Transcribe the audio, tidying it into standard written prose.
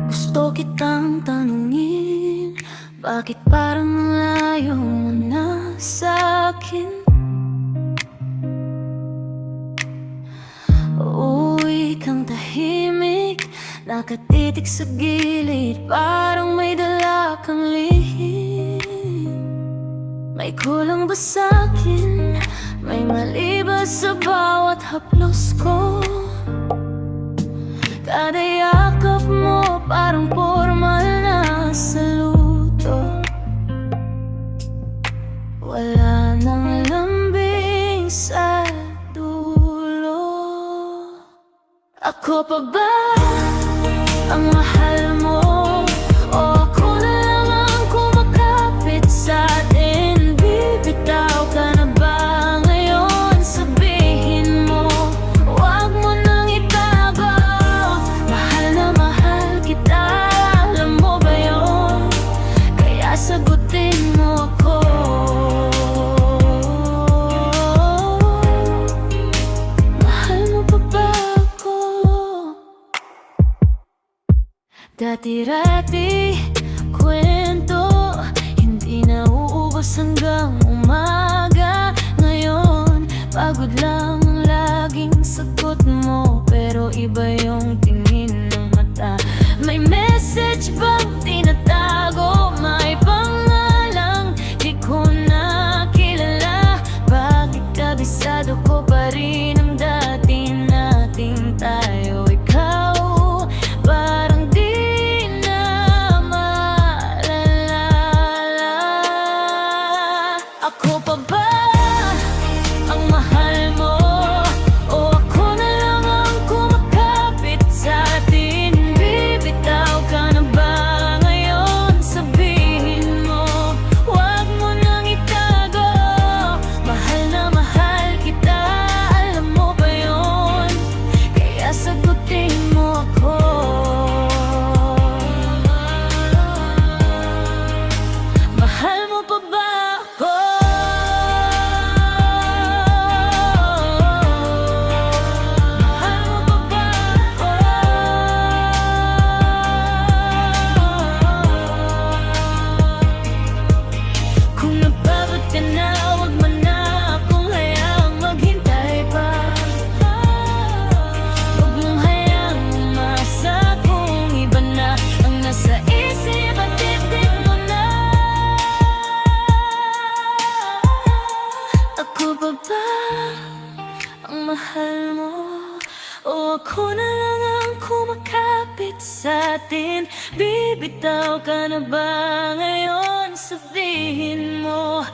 Gusto kitang tanungin, bakit parang ang layo mo na sa'kin? Uuwi kang tahimik, nakatitig sa gilid, parang may dala kang lihim. May kulang ba sa'kin? May mali ba sa bawat haplos ko? Kada yakap mo parang formal na saludo. Wala nang lambing sa dulo. Ako pa ba ang mahal mo? O ako na lang ang kumakapit sa'tin? Bibitaw ka na ba ngayon? Sabihin mo, huwag mo nang itago. Mahal na mahal kita, alam mo ba yun? Kaya sagutin mo ako. Mahal mo pa ba ako? Dati-rati kwento, hindi nauubos hanggang umaga. Ngayon, pagod lang ang laging sagot mo, pero iba yung tingin ng mata. May message bang tinatago? May pangalang di ko na kilala. Bakit kabisado ko pa rin ang dati nating tayo? Ikaw parang di na maalala. Ako pa ba ang mahal mo? O ako na lang ang kumakapit sa'tin? Bibitaw ka na ba ngayon? Sabihin mo, huwag mo nang itago. Mahal na mahal kita, alam mo ba yun? Kaya sagutin mo ako. Mahal mo pa ba ako? Mahal mo pa ba ako? Kung napagod ka na, huwag mo na akong hayaang maghintay pa. Huwag mong hayaang umasa kung iba na ang nasa isip at dibdib mo na. Ako pa ba ang mahal mo? O ako na lang ang kumakapit sa'tin? Bibitaw ka na ba ngayon? Sabihin mo,